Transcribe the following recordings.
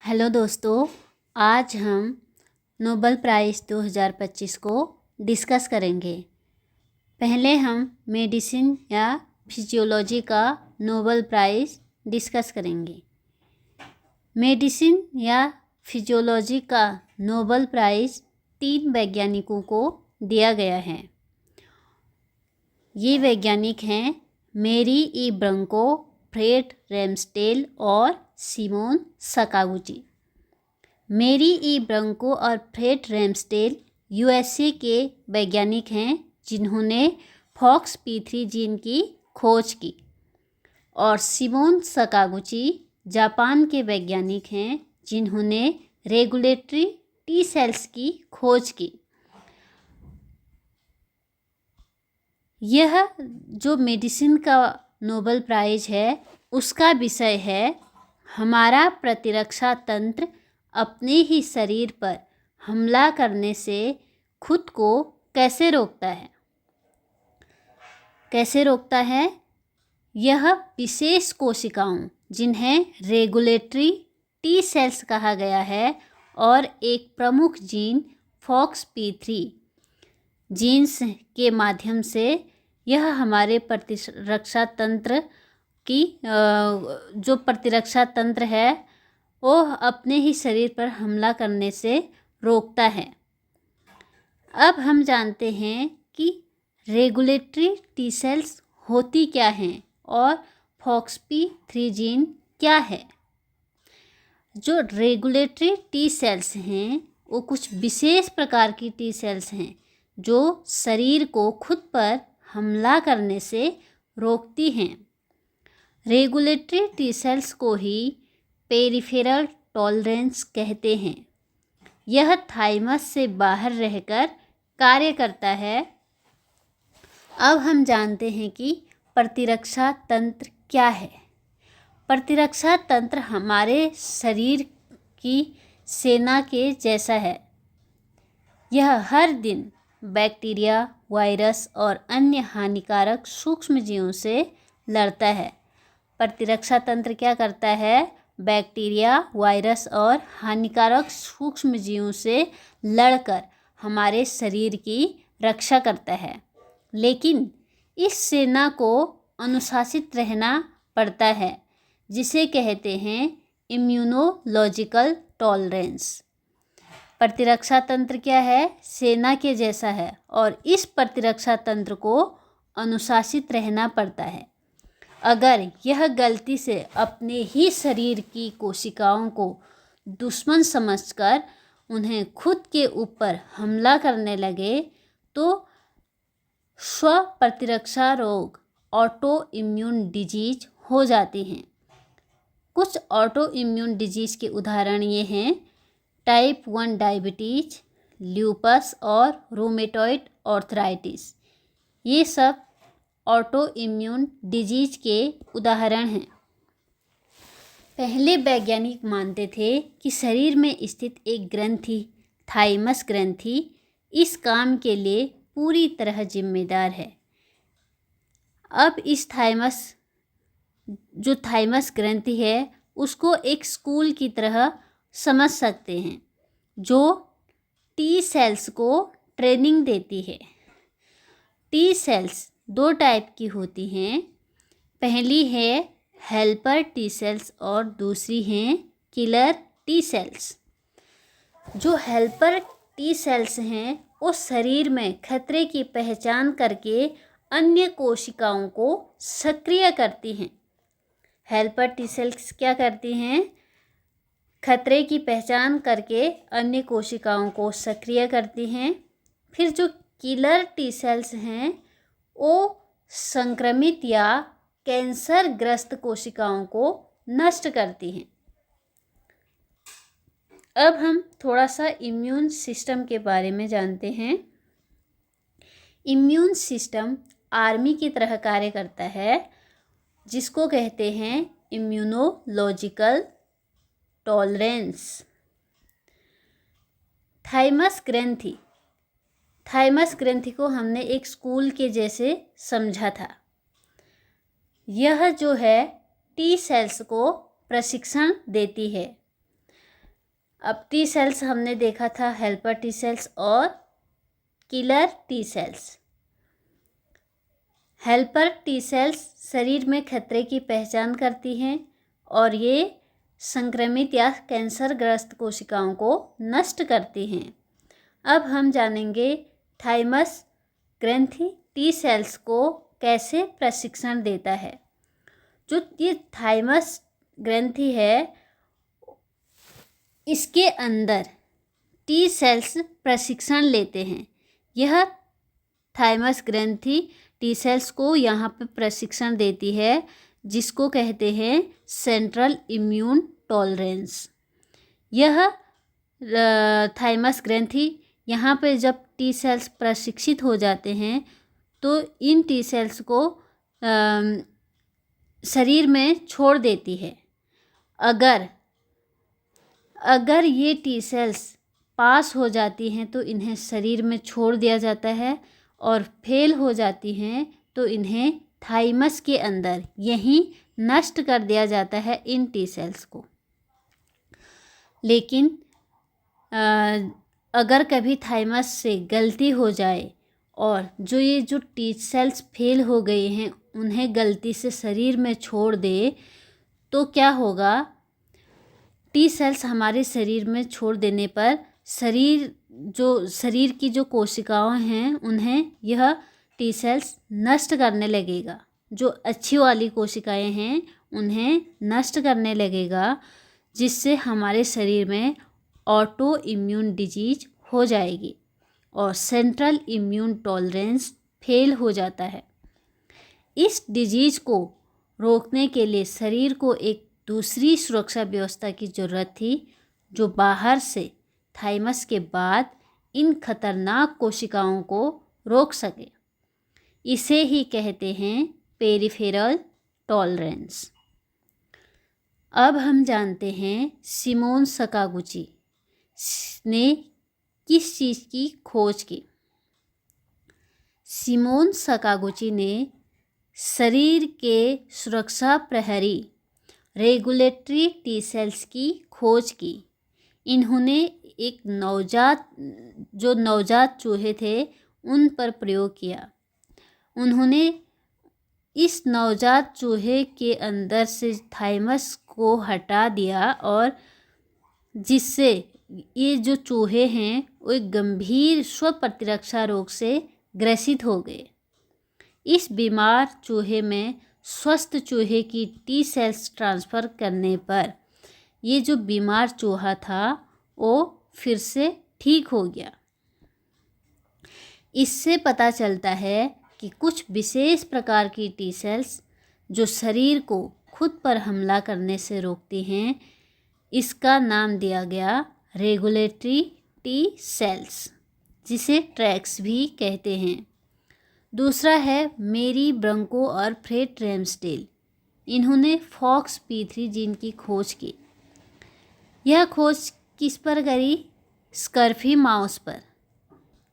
Hello दोस्तों, आज हम नोबेल प्राइज़ 2025 को डिस्कस करेंगे। पहले हम मेडिसिन या फिजियोलॉजी का नोबेल प्राइज़ डिस्कस करेंगे। मेडिसिन या फिजियोलॉजी का नोबेल प्राइज़ 3 वैज्ञानिकों को दिया गया है। ये वैज्ञानिक हैं मेरी ई ब्रंको, फ्रेड रैम्सडेल और सिमोन सकागुची। मेरी ई ब्रंको और फ्रेड रैम्सडेल यूएसए के वैज्ञानिक हैं जिन्होंने FOXP3 जीन की खोज की, और सिमोन सकागुची जापान के वैज्ञानिक हैं जिन्होंने रेगुलेटरी टी सेल्स की खोज की। यह जो मेडिसिन का नोबेल प्राइज़ है उसका विषय है हमारा प्रतिरक्षा तंत्र अपने ही शरीर पर हमला करने से खुद को कैसे रोकता है। यह विशेष कोशिकाओं जिन्हें रेगुलेटरी टी सेल्स कहा गया है और एक प्रमुख जीन FOXP3 जीन्स के माध्यम से यह हमारे प्रतिरक्षा तंत्र की जो प्रतिरक्षा तंत्र है वो अपने ही शरीर पर हमला करने से रोकता है। अब हम जानते हैं कि रेगुलेटरी टी सेल्स होती क्या हैं और FOXP3 जीन क्या है। जो रेगुलेटरी टी सेल्स हैं वो कुछ विशेष प्रकार की टी सेल्स हैं जो शरीर को खुद पर हमला करने से रोकती हैं। रेगुलेटरी टी सेल्स को ही पेरिफेरल टॉलरेंस कहते हैं। यह थाइमस से बाहर रहकर कार्य करता है। अब हम जानते हैं कि प्रतिरक्षा तंत्र क्या है। प्रतिरक्षा तंत्र हमारे शरीर की सेना के जैसा है। यह हर दिन बैक्टीरिया, वायरस और अन्य हानिकारक सूक्ष्मजीवों से लड़ता है। प्रतिरक्षा तंत्र क्या करता है? बैक्टीरिया, वायरस और हानिकारक सूक्ष्मजीवों से लड़कर हमारे शरीर की रक्षा करता है। लेकिन इस सेना को अनुशासित रहना पड़ता है, जिसे कहते हैं इम्यूनोलॉजिकल टॉलरेंस। प्रतिरक्षा तंत्र क्या है? सेना के जैसा है और इस प्रतिरक्षा तंत्र को अनुशासित रहना पड़ता है। अगर यह गलती से अपने ही शरीर की कोशिकाओं को दुश्मन समझकर उन्हें खुद के ऊपर हमला करने लगे तो स्व प्रतिरक्षा रोग, ऑटो इम्यून डिजीज हो जाती हैं। कुछ ऑटो इम्यून डिजीज के उदाहरण ये हैं टाइप 1 डायबिटीज, ल्यूपस और रूमेटॉइड आर्थराइटिस। ये सब ऑटो इम्यून डिजीज के उदाहरण हैं। पहले वैज्ञानिक मानते थे कि शरीर में स्थित एक ग्रंथि, थाइमस ग्रंथि, इस काम के लिए पूरी तरह जिम्मेदार है। अब इस थाइमस ग्रंथि है उसको एक स्कूल की तरह समझ सकते हैं जो टी सेल्स को ट्रेनिंग देती है। टी सेल्स 2 टाइप की होती हैं। पहली है हेल्पर टी सेल्स और दूसरी हैं किलर टी सेल्स। जो हेल्पर टी सेल्स हैं वो शरीर में खतरे की पहचान करके अन्य कोशिकाओं को सक्रिय करती हैं। हेल्पर टी सेल्स क्या करती हैं? खतरे की पहचान करके अन्य कोशिकाओं को सक्रिय करती हैं। फिर जो किलर टी सेल्स हैं वो संक्रमित या कैंसर ग्रस्त कोशिकाओं को नष्ट करती हैं। अब हम थोड़ा सा इम्यून सिस्टम के बारे में जानते हैं। इम्यून सिस्टम आर्मी की तरह कार्य करता है, जिसको कहते हैं इम्यूनोलॉजिकल टॉलरेंस। थाइमस ग्रंथि को हमने एक स्कूल के जैसे समझा था। यह जो है टी सेल्स को प्रशिक्षण देती है। अब टी सेल्स हमने देखा था हेल्पर टी सेल्स और killer T cells. Helper T cells शरीर में खतरे की पहचान करती हैं और ये संक्रमित या कैंसरग्रस्त कोशिकाओं को नष्ट करती हैं। अब हम जानेंगे थाइमस ग्रंथि टी सेल्स को कैसे प्रशिक्षण देता है। जो ये थाइमस ग्रंथि है, इसके अंदर टी सेल्स प्रशिक्षण लेते हैं। यह थाइमस ग्रंथि टी सेल्स को यहाँ पे प्रशिक्षण देती है, जिसको कहते हैं सेंट्रल इम्यून टॉलरेंस। यह थाइमस ग्रंथि यहाँ पे जब टी सेल्स प्रशिक्षित हो जाते हैं तो इन टी सेल्स को शरीर में छोड़ देती है। अगर ये टी सेल्स पास हो जाती हैं तो इन्हें शरीर में छोड़ दिया जाता है, और फेल हो जाती हैं तो इन्हें थाइमस के अंदर यहीं नष्ट कर दिया जाता है इन टी सेल्स को। लेकिन अगर कभी थाइमस से गलती हो जाए और जो टी सेल्स फेल हो गए हैं उन्हें गलती से शरीर में छोड़ दे, तो क्या होगा, टी सेल्स हमारे शरीर में छोड़ देने पर शरीर की जो कोशिकाएं हैं उन्हें यह टी सेल्स नष्ट करने लगेगा। जो अच्छी वाली कोशिकाएं हैं उन्हें नष्ट करने लगेगा, जिससे हमारे शरीर में ऑटो इम्यून डिजीज हो जाएगी और सेंट्रल इम्यून टॉलरेंस फेल हो जाता है। इस डिजीज को रोकने के लिए शरीर को एक दूसरी सुरक्षा व्यवस्था की ज़रूरत थी, जो बाहर से थाइमस के बाद इन खतरनाक कोशिकाओं को रोक सके। इसे ही कहते हैं पेरिफेरल टॉलरेंस। अब हम जानते हैं सिमोन सकागुची ने किस चीज़ की खोज की। सिमोन सकागुची ने शरीर के सुरक्षा प्रहरी रेगुलेटरी टी सेल्स की खोज की। इन्होंने एक नवजात चूहे थे उन पर प्रयोग किया। उन्होंने इस नवजात चूहे के अंदर से थाइमस को हटा दिया, और जिससे ये जो चूहे हैं वो एक गंभीर स्व प्रतिरक्षा रोग से ग्रसित हो गए। इस बीमार चूहे में स्वस्थ चूहे की टी सेल्स ट्रांसफ़र करने पर ये जो बीमार चूहा था वो फिर से ठीक हो गया। इससे पता चलता है कि कुछ विशेष प्रकार की टी सेल्स जो शरीर को खुद पर हमला करने से रोकती हैं, इसका नाम दिया गया रेगुलेटरी टी सेल्स, जिसे ट्रैक्स भी कहते हैं। दूसरा है मेरी ब्रंको और फ्रेड रैम्सडेल। इन्होंने FOXP3 जीन की खोज की। यह खोज किस पर करी? स्कर्फी माउस पर।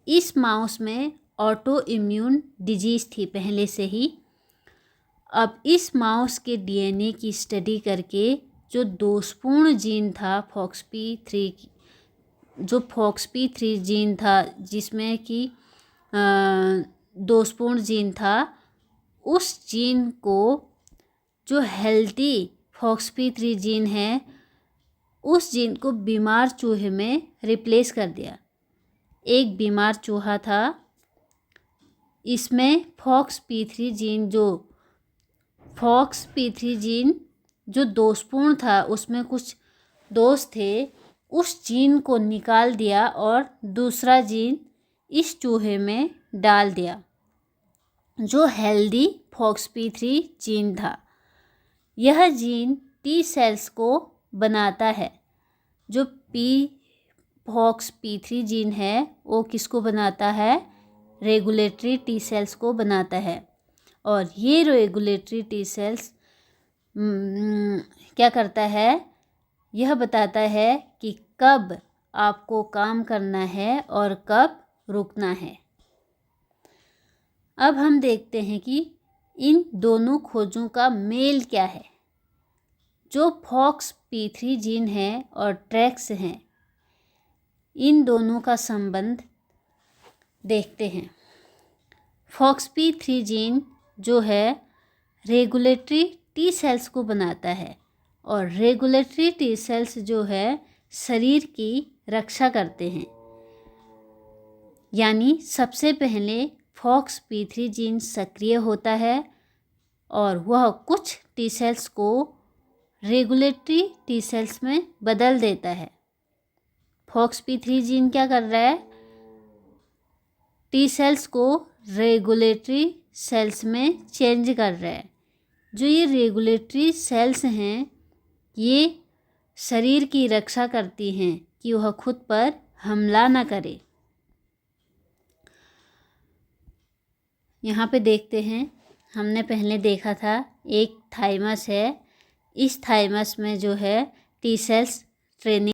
इस माउस में ऑटो इम्यून डिजीज़ थी पहले से ही। अब इस माउस के DNA की स्टडी करके जो दोषपूर्ण जीन था FOXP3 जीन था, जिसमें कि दोषपूर्ण जीन था, उस जीन को जो हेल्दी FOXP3 जीन है उस जीन को बीमार चूहे में रिप्लेस कर दिया। एक बीमार चूहा था, इसमें FOXP3 जीन जो दोषपूर्ण था, उसमें कुछ दोष थे, उस जीन को निकाल दिया और दूसरा जीन इस चूहे में डाल दिया जो हेल्दी FOXP3 जीन था। यह जीन टी सेल्स को बनाता है। जो FOXP3 जीन है वो किसको बनाता है? रेगुलेटरी टी सेल्स को बनाता है। और ये रेगुलेटरी टी सेल्स क्या करता है? यह बताता है कि कब आपको काम करना है और कब रुकना है। अब हम देखते हैं कि इन दोनों खोजों का मेल क्या है। जो FOXP3 जीन है और ट्रैक्स हैं, इन दोनों का संबंध देखते हैं। FOXP3 जीन जो है रेगुलेटरी टी सेल्स को बनाता है और रेगुलेटरी टी सेल्स जो है शरीर की रक्षा करते हैं। यानी सबसे पहले FOXP3 जीन सक्रिय होता है और वह कुछ टी सेल्स को रेगुलेटरी टी सेल्स में बदल देता है। FOXP3 जीन क्या कर रहा है? टी सेल्स को रेगुलेटरी सेल्स में चेंज कर रहा है। जो ये रेगुलेटरी सेल्स हैं ये शरीर की रक्षा करती हैं कि वह खुद पर हमला न करे। यहाँ पे देखते हैं, हमने पहले देखा था एक थाइमस है। इस थाइमस में जो है टी सेल्स ट्रेनिंग